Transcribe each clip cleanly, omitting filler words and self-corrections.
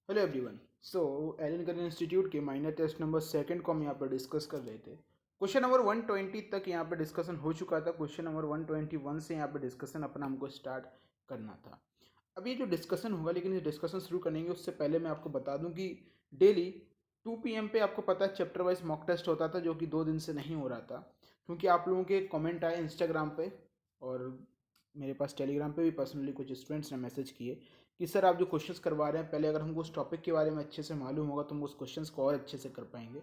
Hello everyone. So Allen career institute के minor test number second को हम यहाँ पर डिस्कस कर रहे थे। क्वेश्चन नंबर 120 तक यहाँ पे डिस्कशन हो चुका था। क्वेश्चन नंबर 121 से यहाँ पे डिस्कशन अपना हमको स्टार्ट करना था। अब ये जो डिस्कशन होगा, लेकिन ये डिस्कशन शुरू करने के उससे पहले मैं आपको बता दूं कि डेली 2 PM पे आपको पता है चैप्टर वाइज मॉक टेस्ट होता था, जो कि 2 दिन से नहीं हो रहा था क्योंकि आप लोगों के कमेंट आए इंस्टाग्राम पे और मेरे पास टेलीग्राम पे भी पर्सनली कुछ स्टूडेंट्स ने मैसेज किए कि सर आप जो क्वेश्चंस करवा रहे हैं, पहले अगर हमको उस टॉपिक के बारे में अच्छे से मालूम होगा तो हम उस क्वेश्चंस को और अच्छे से कर पाएंगे।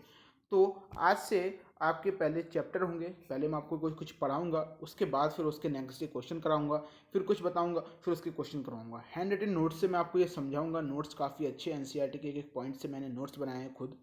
तो आज से आपके पहले चैप्टर होंगे, पहले मैं आपको कुछ कुछ पढ़ाऊंगा, उसके बाद फिर उसके नेक्स्ट डे क्वेश्चन कराऊंगा, फिर कुछ बताऊंगा, फिर उसके क्वेश्चन कराऊंगा। हैंड रिटन नोट्स से मैं आपको ये समझाऊंगा। नोट्स काफ़ी अच्छे एनसीईआरटी के एक पॉइंट से मैंने नोट्स बनाए हैं खुद,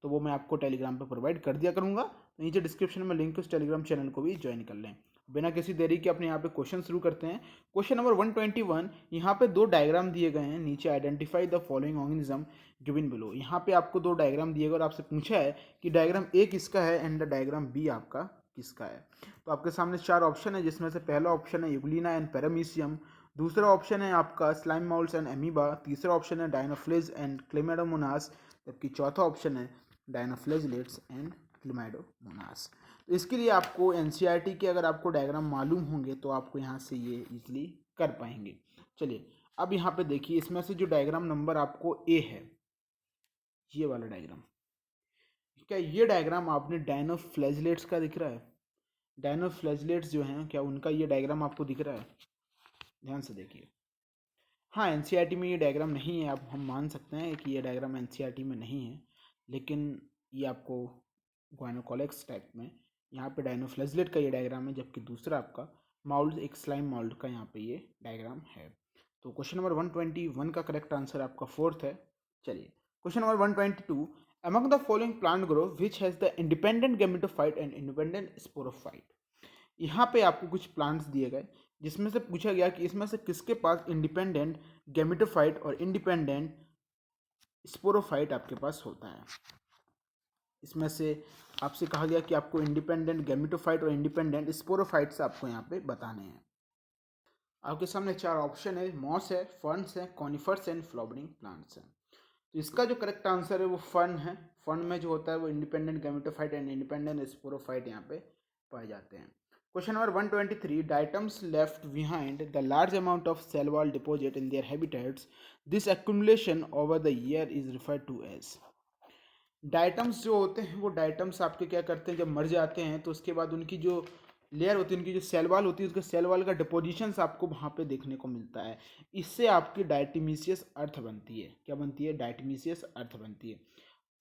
तो वो मैं आपको टेलीग्राम पर प्रोवाइड कर दिया करूँगा। तो नीचे डिस्क्रिप्शन में लिंक है, उस टेलीग्राम चैनल को भी ज्वाइन कर लें। बिना किसी देरी के अपने यहाँ पे क्वेश्चन शुरू करते हैं। क्वेश्चन नंबर 121, यहाँ पे 2 डायग्राम दिए गए हैं नीचे। Identify the following organism given below. यहाँ पे आपको 2 डायग्राम दिए गए और आपसे पूछा है कि डायग्राम ए किसका है एंड द डायग्राम बी आपका किसका है। तो आपके सामने 4 ऑप्शन है, जिसमें से पहला ऑप्शन है यूग्लिना एंड पैरामीशियम, दूसरा ऑप्शन है आपका स्लाइम माउल्स एंड एमीबा, तीसरा ऑप्शन है डायनोफ्लेज एंड क्लेमेडोमोनास, जबकि चौथा ऑप्शन है डायनोफ्लेजलेट्स एंड क्लेमाइडोमोनास। तो इसके लिए आपको एनसीईआरटी के अगर आपको डायग्राम मालूम होंगे तो आपको यहाँ से ये इजीली कर पाएंगे। चलिए अब यहाँ पे देखिए, इसमें से जो डायग्राम नंबर आपको ए है, ये वाला डायग्राम, क्या ये डायग्राम आपने डायनोफ्लेजलेट्स का दिख रहा है? डायनोफ्लेजलेट्स जो हैं, क्या उनका ये डायग्राम आपको दिख रहा है? ध्यान से देखिए। हाँ, एनसीईआरटी में ये डायग्राम नहीं है, आप हम मान सकते हैं कि ये डायग्राम एनसीईआरटी में नहीं है, लेकिन ये आपको ग्वाइनोकॉलेक्स टाइप में यहाँ पे डायनोफ्लेजलेट का ये डायग्राम है, जबकि दूसरा आपका माउल्ड, एक स्लाइम माउल्ड का यहाँ पे ये डायग्राम है। तो क्वेश्चन नंबर 121 का करेक्ट आंसर आपका फोर्थ है। चलिए question number 122, among the following plant group which has the independent gametophyte and independent sporophyte. यहाँ पे आपको कुछ प्लांट्स दिए गए जिसमें से पूछा गया कि इसमें से किसके पास इंडिपेंडेंट गैमेटोफाइट और इंडिपेंडेंट स्पोरोफाइट आपके पास होता है। इसमें से आपसे कहा गया कि आपको इंडिपेंडेंट गैमेटोफाइट और इंडिपेंडेंट स्पोरोफाइट्स आपको यहाँ पे बताने हैं। आपके सामने 4 ऑप्शन है, मॉस है, फर्न्स है, कॉनिफर्स एंड फ्लावरिंग प्लांट्स हैं। तो इसका जो करेक्ट आंसर है वो फर्न है। फर्न में जो होता है वो independent gametophyte and independent sporophyte यहाँ पे पाए जाते हैं। Question number 123, diatoms left behind the large amount of cell wall deposit in their habitats, this accumulation over the year is referred to as. Diatoms जो होते हैं वो डाइटम्स आपके क्या करते हैं, जब मर जाते हैं तो उसके बाद उनकी जो लेयर होती है, उनकी जो सेल वॉल होती है, उसके सेल वॉल का डिपोजिशंस आपको वहाँ पे देखने को मिलता है। इससे आपकी डायटमीसियस अर्थ बनती है। क्या बनती है? डायटमीसियस अर्थ बनती है।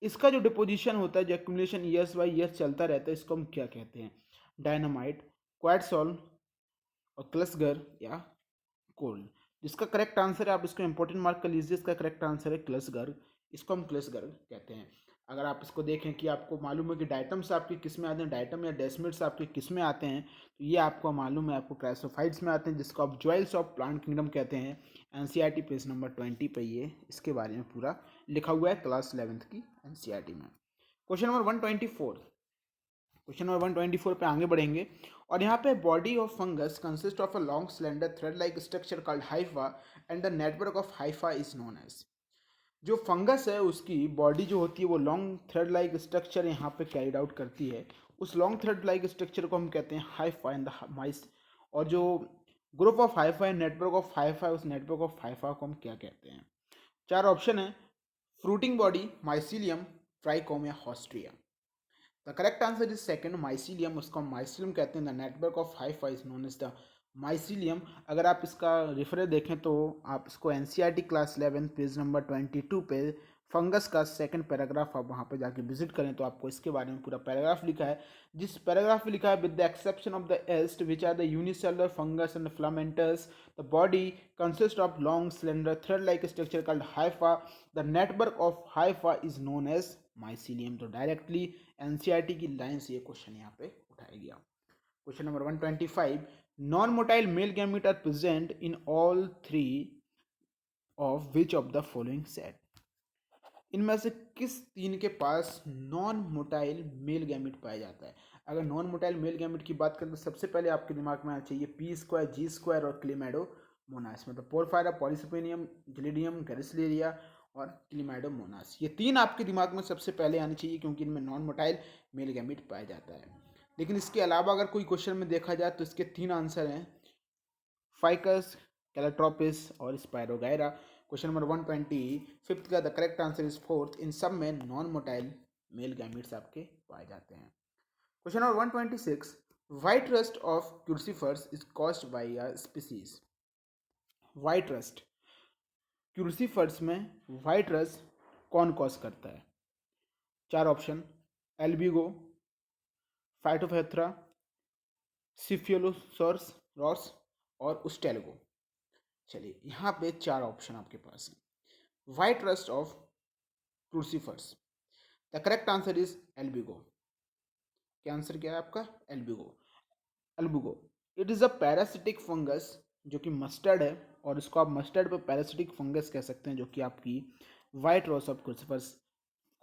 इसका जो डिपोजिशन होता है, जो एक्यूमुलेशन ईयर्स बाई ईयर्स चलता रहता है, इसको हम क्या कहते हैं? डायनामाइट, क्वार्ट्जोल और क्लसगर या कोल। जिसका करेक्ट आंसर है, आप इसको इंपॉर्टेंट मार्क कर लीजिए, इसका करेक्ट आंसर है क्लसगर। इसको हम क्लसगर कहते हैं। अगर आप इसको देखें कि आपको मालूम है कि डाइटम्स आपके किस में आते हैं, डाइटम या डेस्मिड्स आपके किस में आते हैं, तो ये आपको मालूम है, आपको क्राइसोफाइट्स में आते हैं, जिसको आप ज्वेल्स ऑफ प्लांट किंगडम कहते हैं। एनसीईआरटी पेज नंबर 20 पे ये इसके बारे में पूरा लिखा हुआ है, क्लास 11th की एनसीईआरटी में। क्वेश्चन नंबर 124, क्वेश्चन नंबर 124 पे आगे बढ़ेंगे और यहाँ पे body of fungus consist of a long slender thread like structure called hypha and the network of Haifa is known as. जो फंगस है उसकी बॉडी जो होती है वो लॉन्ग थ्रेड लाइक स्ट्रक्चर यहाँ पे कैरिड आउट करती है। उस लॉन्ग थ्रेड लाइक स्ट्रक्चर को हम कहते हैं हाइफा एंड द माइस। और जो group of Haifa and network of Haifa, उस नेटवर्क ऑफ हाइफा को हम क्या कहते हैं? 4 ऑप्शन है, फ्रूटिंग बॉडी, माइसीलियम, ट्राइकोम या haustoria. The correct answer is second, mycelium. उसको हम माइसीलियम कहते हैं। The network of Haifa is known as the mycelium. अगर आप इसका रेफरेंस देखें तो आप इसको एनसीईआरटी क्लास 11 पेज नंबर 22 पे फंगस का सेकंड पैराग्राफ आप वहाँ पे जाके विजिट करें तो आपको इसके बारे में पूरा पैराग्राफ लिखा है। जिस पैराग्राफ में लिखा है, with the exception of the yeast which are the unicellular fungus and filamentous, the body consist of long slender thread like structure called hyphae, the network of Haifa is known as mycelium. तो directly NCERT की line से ये question यहाँ पे उठाया गया। Question number 125, non motile male gamete are present in all three of which of the following set. इनमें से किस तीन के पास नॉन मोटाइल मेल गैमेट पाया जाता है? अगर नॉन मोटाइल मेल गैमेट की बात करें तो सबसे पहले आपके दिमाग में आना चाहिए पी स्क्वायर, जी स्क्वायर और क्लेमेडोमोनास। मतलब पोरफायरा, पॉलीसिपेनियम, जिलिडियम, गैरिसलेरिया और क्लिमाइडोमोनास। ये 3 आपके दिमाग में सबसे पहले आनी चाहिए क्योंकि इनमें नॉन मोटाइल मेल गैमीट पाया जाता है। लेकिन इसके अलावा अगर कोई क्वेश्चन में देखा जाए तो इसके 3 आंसर हैं, फाइकस, कैलाट्रोपिस और स्पायरोगायरा। क्वेश्चन नंबर 125 का the correct answer is fourth, इन सब में नॉन मोटाइल मेल गैमीट्स आपके पाए जाते हैं। Question number 126, white rust of crucifers is caused by a species. White rust, crucifers में व्हाइट रस्ट कौन कॉज करता है? 4 ऑप्शन, एल्बिगो, फाइटोफेथ्रा, सिफियोलोसॉर्स रॉस और उस्टेल्गो। चलिए यहाँ पे 4 ऑप्शन आपके पास हैं। White rust of crucifers, the correct answer is Albugo. क्या आंसर क्या है आपका? Albugo. Albugo, it is a parasitic fungus जो कि मस्टर्ड है, और इसको आप मस्टर्ड पर पैरासिटिक फंगस कह सकते हैं, जो कि आपकी white rust of crucifers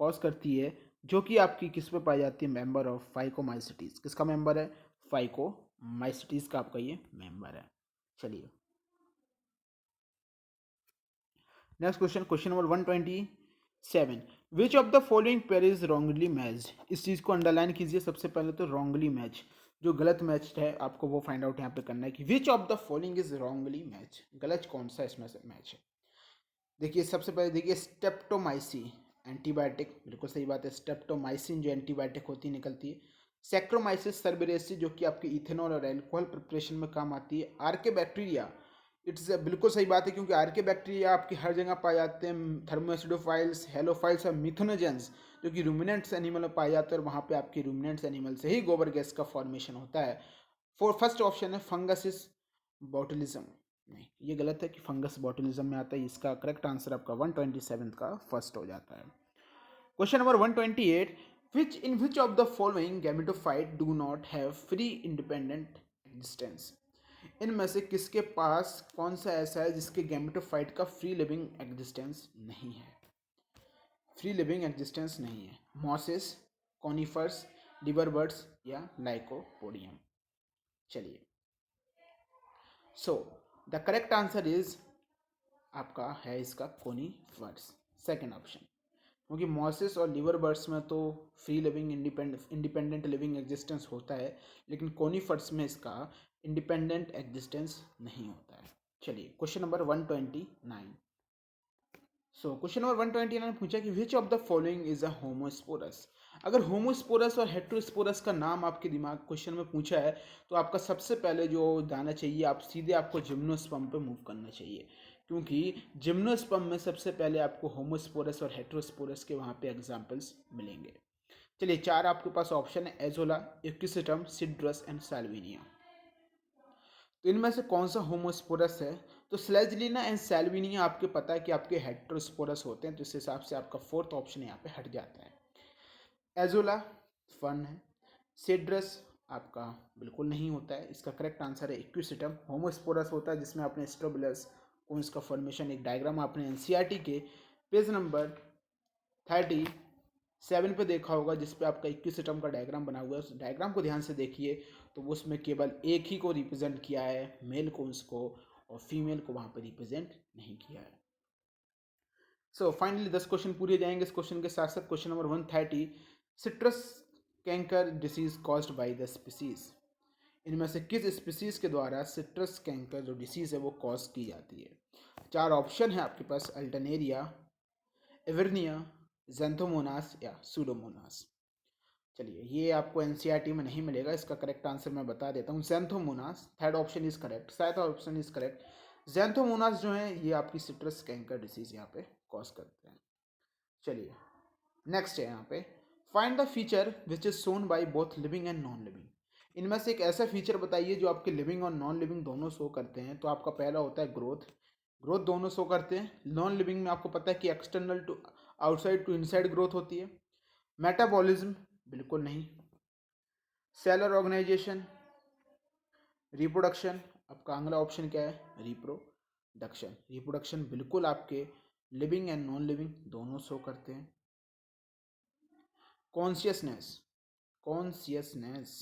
cause करती है, जो कि आपकी किस पे पाई जाती है? Member of phycomycetes. किसका मेंबर है? फाइकोमाइसिटीज का आपका ये मेंबर है। चलिए next question, question number 127, which of the following pair is wrongly matched. इस चीज़ को अंडरलाइन कीजिए। सबसे पहले तो रॉन्गली मैच, जो गलत मैच है आपको वो फाइंड आउट यहाँ पे करना है कि विच of the following is wrongly match, गलत कौन सा इसमें से मैच है। देखिए सबसे पहले देखिए स्टेप्टोमाइसिन एंटीबायोटिक, बिल्कुल सही बात है। स्टेप्टोमाइसिन जो एंटीबायोटिक होती है निकलती है। सैक्रोमाइसिस सर्बेरेसी जो कि आपकी इथेनॉल और एल्कोहल प्रिपरेशन में काम आती है। आर्के बैक्टीरिया, इट्स बिल्कुल सही बात है क्योंकि आर्के बैक्टीरिया आपकी हर जगह पाए जाते हैं। थर्मोएसिडोफाइल्स, हेलोफाइल्स और मिथुनोजेंस जो कि रूमिनेंट्स एनिमल में पाए जाते हैं, और वहाँ पे आपके रूमिनेंट्स एनिमल से ही गोबर गैस का फॉर्मेशन होता है। फर्स्ट ऑप्शन है फंगसिस बॉटुलिज्म। नहीं, ये गलत है कि फंगस बॉटुलिज्म में आता है। इसका करेक्ट आंसर आपका 127 का फर्स्ट हो जाता है। Question number 128, which of the following gametophyte do not have free independent existence. इनमें से किसके पास कौन सा ऐसा है जिसके गैमेटोफाइट का फ्री लिविंग एग्जिस्टेंस नहीं है? फ्री लिविंग एग्जिस्टेंस नहीं है। मॉसेस, कॉनिफर्स, लिवरबर्ड्स या लाइकोपोडियम। चलिए so the correct answer is आपका है इसका कोनीफर्स, सेकेंड ऑप्शन। क्योंकि मॉसेस और लिवर बर्ड्स में तो free living independent living existence होता है, लेकिन कोनीफर्स में इसका इंडिपेंडेंट एग्जिस्टेंस नहीं होता है। चलिए क्वेश्चन नंबर 129। क्वेश्चन नंबर 129 पूछा कि विच of the following is a homosporous. अगर होमोस्पोरस और हेट्रोस्पोरस का नाम आपके दिमाग क्वेश्चन में पूछा है तो आपका सबसे पहले जो जाना चाहिए, आप सीधे आपको जिम्नोस्पर्म पे मूव करना चाहिए, क्योंकि जिम्नोस्पर्म में सबसे पहले आपको होमोस्पोरस और हेट्रोस्पोरस के वहाँ पे एग्जाम्पल्स मिलेंगे। चलिए 4 आपके पास ऑप्शन है, azolla, equisetum, Cedrus and Salvinia. तो इनमें से कौन सा होमोस्पोरस है? तो स्लेजलिना एंड सैल्विनिया आपके पता है कि आपके हेट्रोस्पोरस होते हैं, तो इस हिसाब से आपका फोर्थ ऑप्शन यहाँ पे हट जाता है। एजोला फन है, सिड्रस आपका बिल्कुल नहीं होता है। इसका करेक्ट आंसर है इक्विसिटम। होमोस्पोरस होता है जिसमें आपने स्ट्रोबिलस कोन्स का फॉर्मेशन, एक डायग्राम आपने एनसीईआरटी के पेज नंबर 37 पे देखा होगा, जिसपे आपका इक्विसिटम का डायग्राम बना हुआ है। उस डायग्राम को ध्यान से देखिए तो उसमें केवल एक ही को रिप्रेजेंट किया है, मेल कोन्स को, और फीमेल को वहाँ पे रिप्रेजेंट नहीं किया है। फाइनली 10 क्वेश्चन पूरे जाएंगे इस क्वेश्चन के साथ साथ। Question number 130, citrus canker disease caused by the species. इनमें से किस स्पीसीज के द्वारा सिट्रस कैंकर जो डिसीज है वो कॉज की जाती है? 4 ऑप्शन है आपके पास, अल्टरनेरिया, एवर्निया, जेंथोमोनास या सूडोमोनास। चलिए ये आपको एनसीईआरटी में नहीं मिलेगा, इसका करेक्ट आंसर मैं बता देता हूँ, Xanthomonas. Third option is correct, साथ ऑप्शन इज करेक्ट। जेंथोमोनास जो है ये आपकी सिट्रस कैंकर डिसीज यहाँ पे कॉज करते हैं। चलिए नेक्स्ट है यहाँ पे, find the feature which is shown by both living and non living. इनमें से एक ऐसा फीचर बताइए जो आपके लिविंग और नॉन लिविंग दोनों शो करते हैं। तो आपका पहला होता है ग्रोथ, ग्रोथ दोनों शो करते हैं। नॉन लिविंग में आपको पता है कि external to outside to inside growth होती है। मेटाबॉलिज्म बिल्कुल नहीं। सेलर ऑर्गेनाइजेशन, रिप्रोडक्शन, आपका अगला ऑप्शन क्या है? रिप्रोडक्शन। रिप्रोडक्शन बिल्कुल आपके लिविंग एंड नॉन लिविंग दोनों शो करते हैं। कॉन्शियसनेस, कॉन्शियसनेस,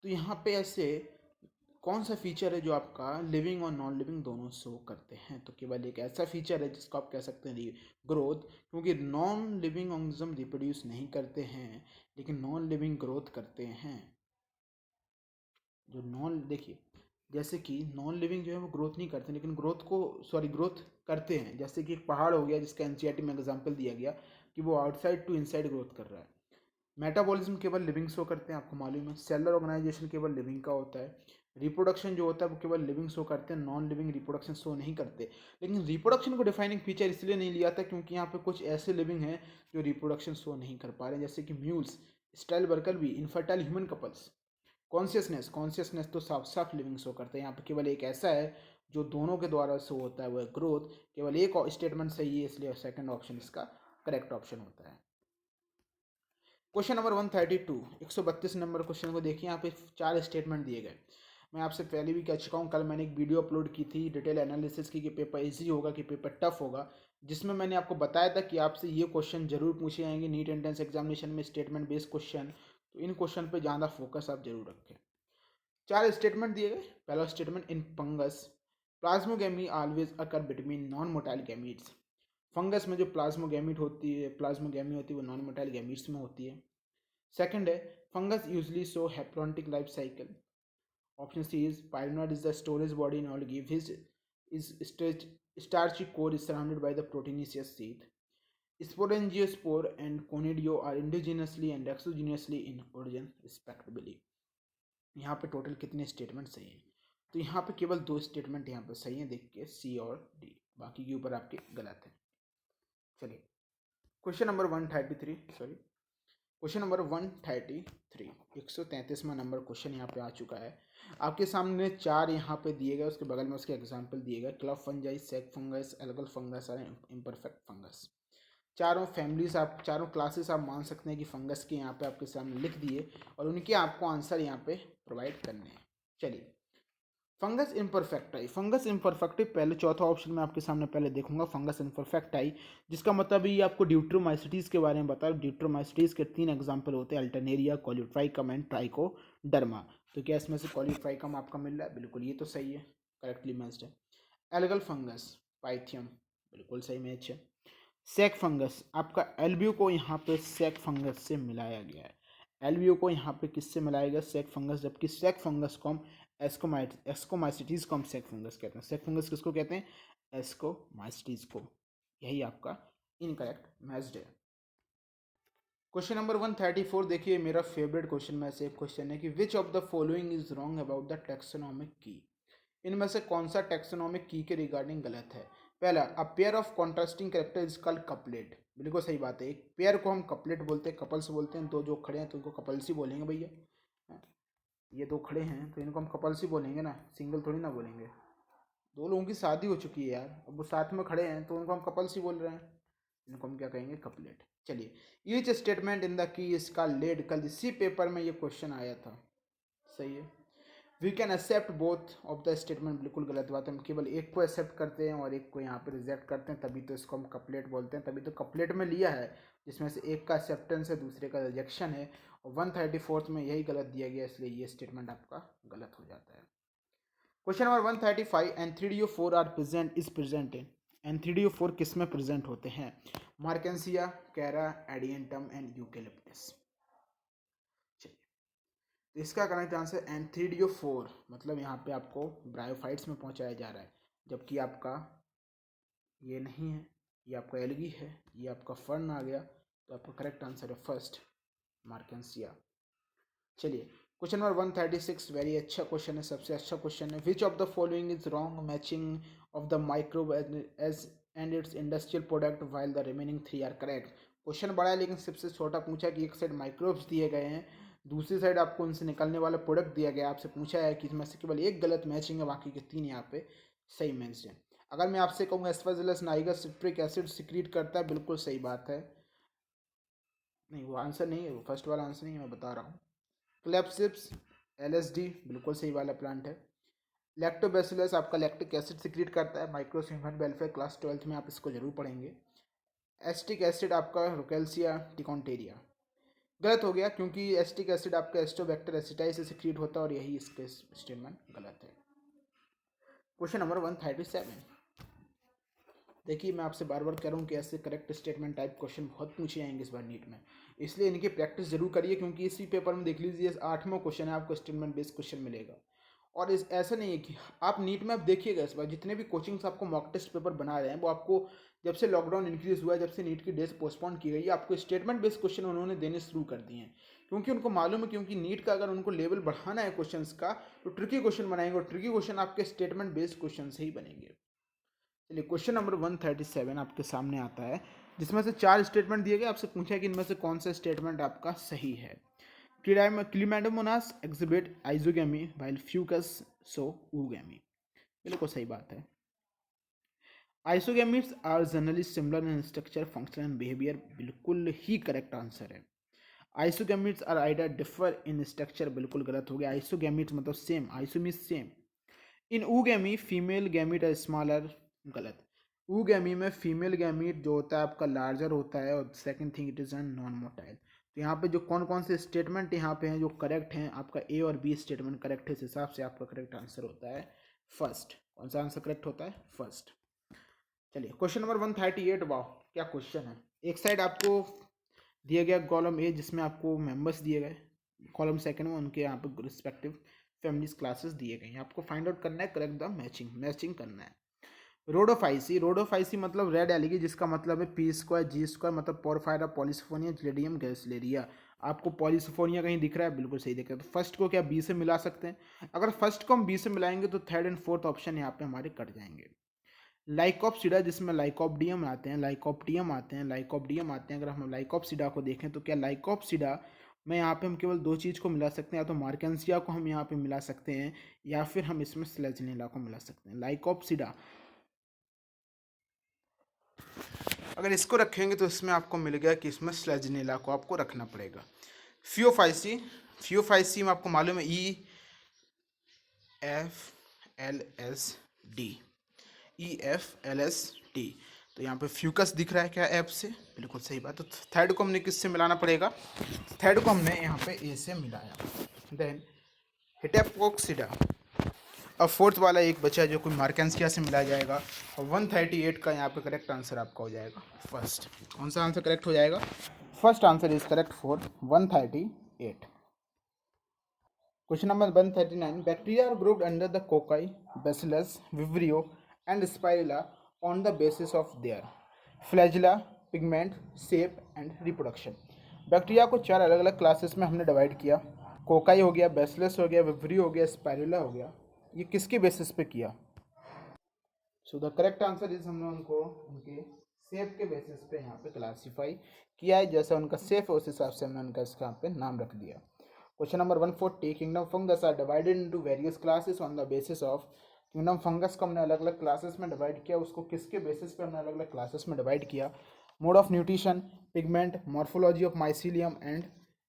तो यहाँ पे ऐसे कौन सा फीचर है जो आपका लिविंग और नॉन लिविंग दोनों शो करते हैं? तो केवल एक ऐसा फीचर है जिसको आप कह सकते हैं ग्रोथ, क्योंकि नॉन लिविंग ऑर्गेनिज्म रिप्रोड्यूस नहीं करते हैं लेकिन नॉन लिविंग ग्रोथ करते हैं। जो नॉन देखिए, जैसे कि नॉन लिविंग जो है वो ग्रोथ नहीं करते लेकिन ग्रोथ करते हैं। जैसे कि एक पहाड़ हो गया जिसका एनसीईआरटी में एग्जांपल दिया गया कि वो आउटसाइड टू इनसाइड ग्रोथ कर रहा है। मेटाबॉलिज्म केवल लिविंग शो करते हैं, आपको मालूम है। सेलर ऑर्गेनाइजेशन केवल लिविंग का होता है। रिप्रोडक्शन जो होता है वो केवल लिविंग शो करते हैं, नॉन लिविंग रिप्रोडक्शन शो नहीं करते। लेकिन रिप्रोडक्शन को डिफाइनिंग फीचर इसलिए नहीं लिया था क्योंकि यहाँ पे कुछ ऐसे लिविंग हैं जो रिप्रोडक्शन शो नहीं कर पा रहे हैं, जैसे कि म्यूल्स, स्टाइल बर्कल भी, इनफर्टाइल ह्यूमन कपल्स। कॉन्शियसनेस तो साफ साफ लिविंग शो करते हैं। यहाँ पे केवल एक ऐसा है जो दोनों के द्वारा शो होता है, वो है ग्रोथ। केवल एक स्टेटमेंट सही है, इसलिए सेकंड ऑप्शन इसका करेक्ट ऑप्शन होता है। क्वेश्चन नंबर 132, 132 नंबर क्वेश्चन को देखिए। यहाँ पे 4 स्टेटमेंट दिए गए। मैं आपसे पहले भी कह चुका हूँ, कल मैंने एक वीडियो अपलोड की थी डिटेल एनालिसिस की कि पेपर इजी होगा कि पेपर टफ होगा, जिसमें मैंने आपको बताया था कि आपसे ये क्वेश्चन जरूर पूछे जाएंगे नीट एंट्रेंस एग्जामिनेशन में, स्टेटमेंट बेस्ड क्वेश्चन। तो इन क्वेश्चन पे ज़्यादा फोकस आप जरूर रखें। 4 स्टेटमेंट दिए गए। पहला statement, in fungus plasmogamy always occur between non motile gametes. Fungus में जो प्लाज्मोगेमी होती है वो नॉन मोटाइल गैमीट्स में होती है। सेकंड है, fungus usually show haplontic life cycle. Option C is pyrenoid is the storage body in all give his is starchy core is surrounded by the proteinaceous sheath. Sporangiospore and conidio are indigenously and exogenously in origin respectively. यहाँ पे total कितने statement सही हैं? तो यहाँ पे केवल 2 statement यहाँ पे सही हैं, देख के सी और डी, बाकी के ऊपर आपके गलत हैं। चलिए क्वेश्चन नंबर 133, 133वां नंबर क्वेश्चन यहाँ पे आ चुका है आपके सामने। 4 यहाँ पे दिए गए, उसके बगल में उसके एग्जाम्पल दिए गए। क्लब फंजाई, सेक फंगस, एल्गल फंगस और इम्परफेक्ट फंगस। चारों फैमिलीज आप, चारों क्लासेस आप मान सकते हैं कि फंगस के यहाँ पे आपके सामने लिख दिए और उनके आपको आंसर यहाँ पे प्रोवाइड करने हैं। चलिए, फंगस इम्परफेक्टाई, फंगस इम्परफेक्टाई पहले चौथा ऑप्शन में आपके सामने पहले देखूंगा फंगस इम्परफेक्टाई, जिसका मतलब ये आपको ड्यूट्रोमाइसिटीज के बारे में बता। ड्यूट्रोमाइसिटीज के 3 एग्जांपल होते हैं, अल्टरनेरिया, कॉलिट्राइकम एंड ट्राइकोडर्मा। तो क्या इसमें से कॉलिट्राइकम आपका मिल रहा है? बिल्कुल, ये तो सही है, करेक्टली मैच्ड है। एल्गल फंगस, पाइथियम, बिल्कुल सही मैच है। सेक फंगस, आपका एल्बियो को यहाँ पे सेक फंगस से मिलाया गया है। एल्बियो को यहाँ पे किससे मिलाया गया? सेक फंगस, जबकि सेक फंगस को हम एस्कोमाइसिटीज को हम सेक फंगस कहते हैं। सेक फंगस किसको कहते हैं? एस्कोमाइसिटीज को। यही आपका इनकरेक्ट मैच्ड है। क्वेश्चन नंबर 134 देखिए, मेरा फेवरेट क्वेश्चन में से एक क्वेश्चन है कि विच of the following is wrong about the taxonomic की। इनमें से कौन सा टेक्सोनोमिक की के रिगार्डिंग गलत है? पहला, a pair of contrasting character is called couplet. बिल्कुल सही बात है, एक पेयर को हम कपलेट बोलते हैं, कपल्स बोलते हैं। दो जो खड़े हैं तो उनको कपल्स ही बोलेंगे भैया। ये 2 खड़े हैं तो इनको हम कपल्स ही बोलेंगे ना, सिंगल थोड़ी ना बोलेंगे। 2 लोगों की शादी हो चुकी है यार, अब वो साथ में खड़े हैं तो उनको हम कपल्स ही बोल रहे हैं, इनको हम क्या कहेंगे? कपलेट। चलिए, each statement in the key इसका लेड, कल इसी पेपर में ये क्वेश्चन आया था। सही है। We can accept both of the statement, बिल्कुल गलत बात है। हम केवल एक को एक्सेप्ट करते हैं और एक को यहाँ पे रिजेक्ट करते हैं, तभी तो इसको हम कपलेट बोलते हैं। तभी तो कपलेट में लिया है जिसमें से एक का एक्सेप्टेंस है, दूसरे का रिजेक्शन है। और 134 में यही गलत दिया गया, इसलिए ये स्टेटमेंट आपका गलत हो जाता है। Question number 135, N3DO4 are present is present in. N3DO4 किस में प्रेजेंट होते हैं? Marchantia, Chara, Adiantum and Eucalyptus. तो इसका करेक्ट आंसर N3DO4, मतलब यहाँ पे आपको ब्रायोफाइट्स में पहुँचाया जा रहा है, जबकि आपका ये नहीं है, ये आपका एल्गी है, ये आपका फर्न आ गया। तो आपका करेक्ट आंसर है फर्स्ट, मार्केंसिया। चलिए, क्वेश्चन नंबर 136, वेरी अच्छा क्वेश्चन है, सबसे अच्छा क्वेश्चन है। Which of the following is wrong matching of the microbe as and its industrial product while the remaining 3 are correct. Question बड़ा है लेकिन सबसे छोटा पूछा कि एक साइड माइक्रोब्स दिए गए हैं, दूसरी साइड आपको उनसे निकलने वाला प्रोडक्ट दिया गया है। आपसे पूछा है कि इसमें से केवल एक गलत मैचिंग है, बाकी के 3 यहाँ पे सही मैच है। अगर मैं आपसे कहूँगा एस्पाजिलस नाइगर सिट्रिक एसिड सिक्रीट करता है, बिल्कुल सही बात है। नहीं, वो आंसर नहीं है, वो फर्स्ट वाला आंसर नहीं है, मैं बता रहा हूँ। क्लेप्सिप्स, LSD, बिल्कुल सही वाला प्लांट है। लैक्टोबैसिलस आपका लैक्टिक एसिड सिक्रीट करता है, माइक्रोस ह्यूमन वेलफेयर, क्लास 12th में आप इसको जरूर पढ़ेंगे। एस्टिक एसिड आपका रोकेल्सिया टिकॉन्टेरिया। गलत हो गया, क्योंकि एसिटिक एसिड आपका एस्टोबैक्टर एसिटाइज से सिक्रीट होता है और यही इसके स्टेटमेंट गलत है। Question number 137। देखिए मैं आपसे बार बार कह रहा हूँ कि ऐसे करेक्ट स्टेटमेंट टाइप क्वेश्चन बहुत पूछे जाएंगे इस बार नीट में, इसलिए इनकी प्रैक्टिस जरूर करिए, क्योंकि इसी पेपर में देख लीजिए 8वां क्वेश्चन है, आपको स्टेटमेंट बेस्ड क्वेश्चन मिलेगा। और इस ऐसा नहीं है कि आप नीट में आप देखिएगा इस बार जितने भी कोचिंग्स आपको मॉक टेस्ट पेपर बना रहे हैं वो आपको जब से लॉकडाउन इंक्रीज हुआ है, जब से नीट की डेट पोस्टपोन की गई है, आपको स्टेटमेंट बेस्ड क्वेश्चन उन्होंने देने शुरू कर दिए हैं, क्योंकि उनको मालूम है क्योंकि नीट का अगर उनको लेवल बढ़ाना है क्वेश्चंस का तो ट्रिकी क्वेश्चन बनाएंगे, और ट्रिकी क्वेश्चन आपके स्टेटमेंट बेस्ड क्वेश्चन से ही बनेंगे। चलिए क्वेश्चन नंबर 137 आपके सामने आता है, जिसमें से 4 स्टेटमेंट दिए गए, आपसे पूछा कि इनमें से कौन सा स्टेटमेंट आपका सही है। Chlamydomonas exhibit isogamy while Fucus show ooगेमी, बिल्कुल सही बात है। Isogametes are generally similar in structure, function and behaviour, बिल्कुल ही करेक्ट आंसर है। Isogametes are either differ in structure, बिल्कुल गलत हो गया। आइसोगेमिट्स मतलब same, iso means same. In ooगेमी फीमेल गैमीट आर स्मॉलर, गलत। ooगेमी में फीमेल गैमीट जो होता है आपका लार्जर होता है, और second thing it is non motile. तो यहाँ पे जो कौन कौन से स्टेटमेंट यहाँ पे हैं जो करेक्ट हैं, आपका ए और बी स्टेटमेंट करेक्ट है, इस हिसाब से आपका करेक्ट आंसर होता है फर्स्ट। कौन सा आंसर करेक्ट होता है? फर्स्ट। चलिए क्वेश्चन नंबर 138। वाह क्या क्वेश्चन है। एक साइड आपको दिया गया कॉलम ए जिसमें आपको मेंबर्स दिए गए, कॉलम सेकंड में उनके यहाँ पे रिस्पेक्टिव फैमिलीज क्लासेस दिए गए हैं, आपको फाइंड आउट करना है करेक्ट द मैचिंग करना है। रोडोफाइसी मतलब रेड एलगी, जिसका मतलब है पी स्क्वायर जी स्क्वायर, मतलब पोरफायरा पॉलिसफोनिया जेलेडियम गैसलेरिया। आपको पॉलिसफोनिया कहीं दिख रहा है? बिल्कुल सही दिख रहा है। तो फर्स्ट को क्या बी से मिला सकते हैं? अगर फर्स्ट को हम बी से मिलाएंगे तो थर्ड एंड फोर्थ ऑप्शन यहाँ पे हमारे कट जाएंगे। लाइकोपसीडा जिसमें लाइकोपडियम आते हैं, अगर हम लाइकोपसीडा को देखें तो क्या लाइकोपसीडा में यहाँ पे हम केवल 2 चीज़ को मिला सकते हैं, या तो मार्केंसिया को हम यहाँ पे मिला सकते हैं, या फिर हम इसमें स्लेजनेला को मिला सकते हैं। लाइकोपसीडा अगर इसको रखेंगे तो इसमें आपको मिल गया कि इसमें स्लेजनेला को आपको रखना पड़ेगा। फियोफाइसी में आपको मालूम है EFLSD, तो यहाँ पे फ्यूकस दिख रहा है क्या ऐप से? बिल्कुल सही बात। तो थर्ड को हमने किससे मिलाना पड़ेगा? थर्ड को हमने यहाँ पे ए से मिलाया। देन हिटेपोक्सिडा, अब फोर्थ वाला एक बचा जो कोई मार्केंसिया से मिलाया जाएगा, और 138 का यहाँ पे करेक्ट आंसर आपका हो जाएगा फर्स्ट। कौन सा आंसर करेक्ट हो जाएगा? First answer is correct for 138। Question number 139। Bacteria are grouped under the cocci, bacillus, vibrio and spirilla on the basis of their flagella, pigment, shape and reproduction. Bacteria को 4 अलग अलग classes में हमने divide किया। Cocci हो गया, bacillus हो गया, विब्रियो हो गया, स्पाइरुला हो गया। ये किसके बेसिस पे किया? So the correct answer is हमने उनको उनके शेप के बेसिस पे यहाँ पे क्लासीफाई किया है, जैसा उनका शेप है उस हिसाब से हमने उनका इसका यहाँ पे नाम रख दिया। Question number 140। Kingdom fungus are divided into various classes on the basis of. Kingdom fungus को हमने अलग अलग क्लासेस में डिवाइड किया, उसको किसके बेसिस पे हमने अलग अलग क्लासेस में डिवाइड किया? Mode of nutrition, pigment, morphology of mycelium and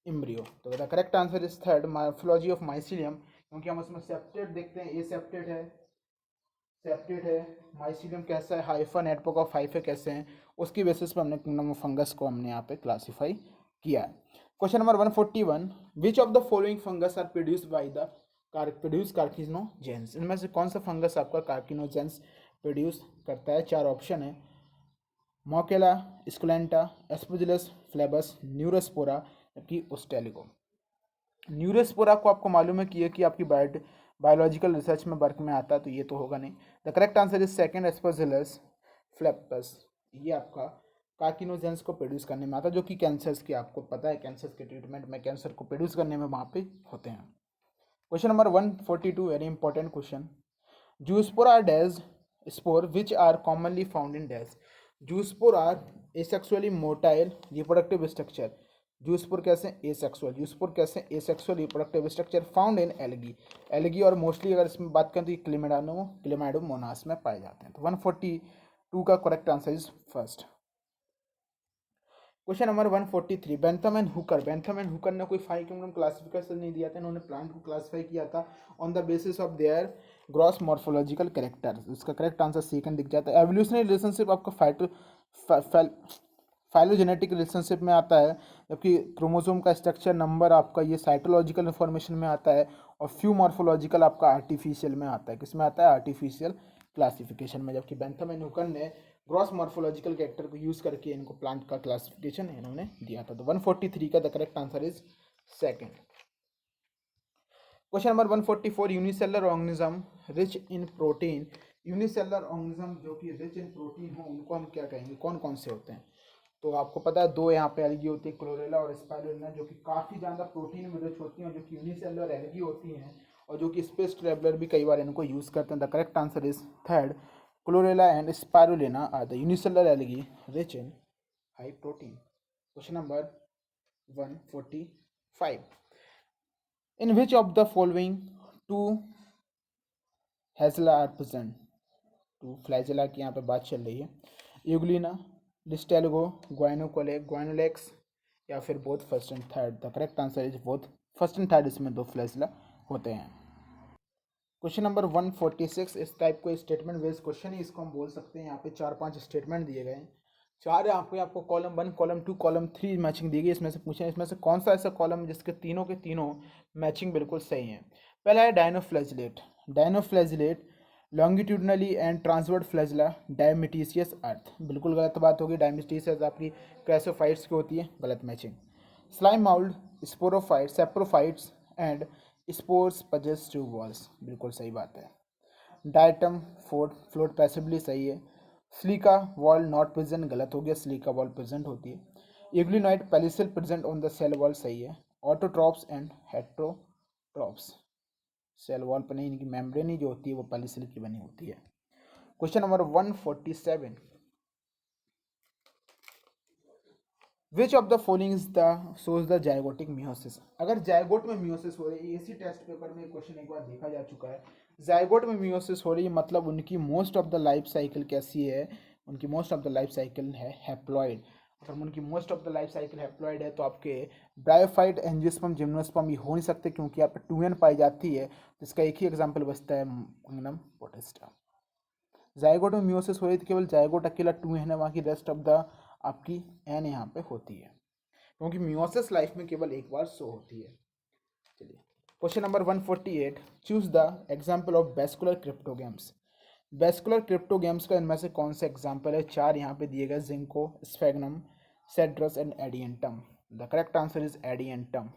embryo. तो the correct answer is third, morphology of mycelium, क्योंकि हम उसमें सेप्टेड देखते हैं, ए सेप्टेड है, माइसीलियम कैसा है, हाइफन, एडपोक ऑफ हाइफे कैसे हैं, उसकी बेसिस पे हमने किंगडम ऑफ फंगस को हमने यहाँ पे क्लासीफाई किया है। Question number 141। Which of the following fungus are produced by the carcinogens? इनमें से कौन सा फंगस आपका कार्किनोजेंस प्रोड्यूस करता है? 4 ऑप्शन है, मोकेला, स्कुलेंटा, एस्परजिलस फ्लेबस, न्यूरोस्पोरा कि ओस्टेलिगो। न्यूरोस्पोरा को आपको मालूम है कि ये कि आपकी बायोलॉजिकल रिसर्च में वर्क में आता है, तो ये तो होगा नहीं। The correct answer is second, Aspergillus flavus. ये आपका कार्किनोजेंस को प्रोड्यूस करने में आता है, जो कि कैंसर्स की आपको पता है, कैंसर के ट्रीटमेंट में, कैंसर को प्रोड्यूस करने में वहाँ पे होते हैं। Question number 142, very important question. Zoospores dash spore which are commonly found in dash. Zoospore are asexually motile reproductive structure. Zoospore कैसे? Asexual reproductive structure found in algae और मोस्टली अगर इसमें बात करें तो ये क्लिमैडोमोनास में पाए जाते हैं। तो 142 का correct answer is first. Question number 143। Bentham and Hooker ने कोई 5 किंगडम क्लासिफिकेशन नहीं दिया था, इन्होंने प्लांट को क्लासिफाई किया था on the basis of there gross morphological character. इसका करेक्ट आंसर सेकंड दिख जाता है। एवोल्यूशनरी रिलेशनशिप आपका फाइलोजेनेटिक रिलेशनशिप में आता है, जबकि क्रोमोसोम का स्ट्रक्चर नंबर आपका ये साइटोलॉजिकल इन्फॉर्मेशन में आता है, और फ्यू मॉर्फोलॉजिकल आपका आर्टिफिशियल में आता है। किसमें आता है? आर्टिफिशियल क्लासिफिकेशन में। जबकि बेंथम एंड हुकर ने ग्रॉस मॉर्फोलॉजिकल कैरेक्टर को यूज करके इनको प्लांट का क्लासिफिकेशन इन्होंने दिया था। तो 143 का the correct answer is second. Question number 144, unicellular organism rich in protein. Unicellular organism जो कि रिच इन प्रोटीन हो उनको हम क्या कहेंगे? कौन कौन से होते हैं? तो आपको पता है दो यहाँ पे एल्गी होती है, क्लोरेला और स्पाइरुलिना, जो कि काफ़ी ज़्यादा प्रोटीन में रिच होती हैं, और जो कि यूनिसेलुलर एल्गी होती हैं, और जो कि स्पेस ट्रेवलर भी कई बार इनको यूज़ करते हैं। The correct answer is third, chlorella and spirulina are the unicellular algae rich in high protein. Question number 145, in which of the following two flagella are present? Two flagella की यहाँ पे बात चल रही है। यूग्लिना, लिस्टेल्गो, ग्वाइनोलेक्स, या फिर both first and third? The correct answer is both first and third, इसमें दो फ्लैजेला होते हैं। क्वेश्चन नंबर 146, इस टाइप को स्टेटमेंट बेस्ड क्वेश्चन ही इसको हम बोल सकते हैं। यहाँ पे 4-5 स्टेटमेंट दिए गए हैं, चार आपको कॉलम 1, कॉलम 2, कॉलम 3 मैचिंग दी गई। इसमें से पूछे इसमें से कौन सा ऐसा कॉलम जिसके तीनों के तीनों मैचिंग बिल्कुल सही है? पहला है dinoflagellate. Dinoflagellate longitudinally and transverse flagella diatomaceous earth, बिल्कुल गलत बात होगी। डायमिटीसियस आपकी क्रेसोफाइट्स की होती है, गलत matching. Slime mould, sporophytes, saprophytes and spores possess tube walls, बिल्कुल सही बात है। डायटम फ्लोट पैसिवली, सही है। स्लीका वॉल नॉट प्रेजेंट, गलत हो गया, स्लीका वॉल प्रेजेंट होती है। Euglenoid pellicle present on the cell wall, सही है। Autotrophs and heterotrophs, cell wall पर नहीं, इनकी मेम्ब्रेन ही जो होती है वो पेलिसिल की बनी होती है। Question number 147, which of the following is the shows the zygotic meiosis? अगर जायगोट में मियोसिस हो रही है, इसी टेस्ट पेपर में क्वेश्चन एक बार देखा जा चुका है। जायगोट में मियोसिस हो रही है मतलब उनकी most of the life cycle कैसी है? उनकी most of the life cycle है हैप्लॉइड। अगर उनकी most of the life cycle haploid है तो आपके ब्रायोफाइट, एंजियोस्पर्म, जिम्नोस्पर्म ये हो नहीं सकते, क्योंकि यहाँ पे 2n पाई जाती है, जिसका एक ही एग्जाम्पल बचता है मंगनम पोटेस्टा। जायगोट में मियोसिस हो रही थी, केवल जायगोट अकेला 2n है, वहाँ की रेस्ट ऑफ द आपकी n यहाँ पे होती है, क्योंकि मियोसिस लाइफ में केवल एक बार शो होती है। चलिए question number 148, choose the example of vascular cryptogams. Vascular cryptogams का इनमें से कौन सा एग्जाम्पल है? चार यहाँ पे दिए गए, ginkgo, sphagnum, cedrus and adiantum. The correct answer is adiantum.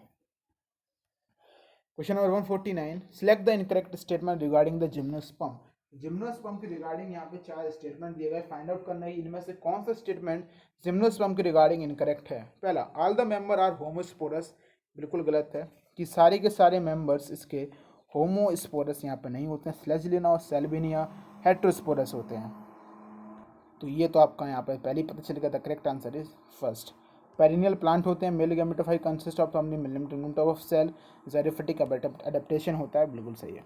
Question number 149, select the incorrect statement regarding the gymnosperm. Gymnosperm के रिगार्डिंग यहाँ पे चार स्टेटमेंट दिए गए, फाइंड आउट करना है इनमें से कौन सा स्टेटमेंट जिम्नोस्पर्म के रिगार्डिंग इनकरेक्ट है। पहला, all the member are homosporous, बिल्कुल गलत है, कि सारे के सारे मेंबर्स इसके होमोस्पोरस यहाँ पे नहीं होते हैं। फ्लैजिलिना और सेल्विनिया हेट्रोस्पोरस होते हैं। तो ये तो आपका यहाँ पे पहले ही पता चल गया था। Correct answer is first. Perennial plant होते हैं, male gametophyte consist of millimetre of cell, xerophytic adaptation होता है, बिल्कुल सही है।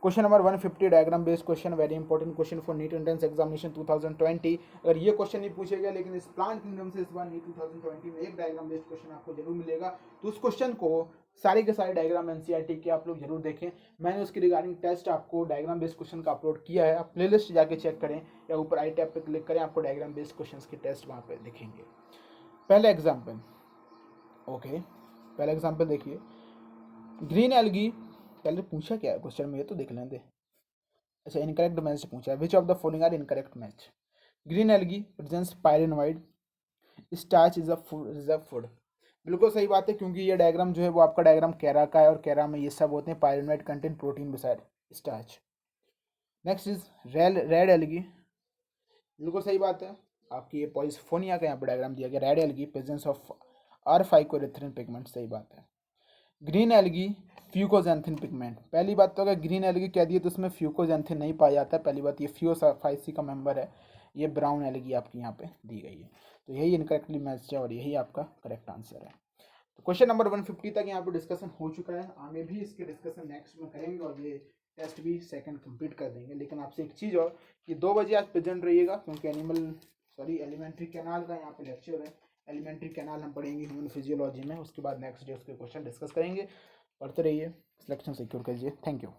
Question number 150, diagram based question, very important question for NEET entrance examination 2020। अगर ये क्वेश्चन नहीं पूछे गया, लेकिन इस प्लांट किंगडम से इस बार नीट 2020 में एक डायग्राम बेस्ड क्वेश्चन आपको जरूर मिलेगा। तो उस क्वेश्चन को सारे के सारे डायग्राम एनसीईआरटी के आप लोग जरूर देखें। मैंने उसके रिगार्डिंग टेस्ट आपको डायग्राम बेस्ड क्वेश्चन का अपलोड किया है, आप प्लेलिस्ट जाके चेक करें या ऊपर आई टैब पे क्लिक करें, आपको डायग्राम बेस्ड क्वेश्चन के टेस्ट वहाँ पे दिखेंगे। पहला एग्जाम्पल, ओके, पहला एग्जाम्पल देखिए, ग्रीन एल्गी, पहले पूछा क्या है क्वेश्चन में ये तो देख लें दे। अच्छा, इनकरेक्ट मैच से पूछा है, which of the following are incorrect match? Green algae presents pyrenoid, starch is a reserve food, बिल्कुल सही बात है, क्योंकि ये डायग्राम जो है वो आपका डायग्राम कैरा का है, और कैरा में ये सब होते हैं, pyrenoid content protein beside starch. Next is red algae, बिल्कुल सही बात है, आपकी ये पॉइसफोनिया का यहाँ पर डायग्राम दिया गया। Red algae presence of R5 pigment, सही बात है। ग्रीन एल्गी फ्यूकोजेंथिन पिगमेंट, पहली बात तो अगर ग्रीन एल्गी कह दिए तो उसमें फ्यूकोजेंथिन नहीं पाया जाता है, पहली बात ये फ्यूओसाइसी का मेंबर है। ये ब्राउन एल्गी आपकी यहाँ पे दी गई है, तो यही इनकरेक्टली मैच है और यही आपका करेक्ट आंसर है। तो क्वेश्चन नंबर 150 तक यहाँ पे डिस्कशन हो चुका है, आगे भी इसके डिस्कशन नेक्स्ट में करेंगे और ये टेस्ट भी सेकंड कंप्लीट कर देंगे। लेकिन आपसे एक चीज़ और, कि 2 बजे आज प्रेजेंट रहिएगा, क्योंकि एलिमेंट्री कैनाल का यहाँ पे लेक्चर है। एलिमेंट्री कैनाल हम पढ़ेंगे ह्यूमन फिजियोलॉजी में, उसके बाद नेक्स्ट डे उसके क्वेश्चन डिस्कस करेंगे। पढ़ते रहिए, सिलेक्शन सिक्योर कीजिए। Thank you.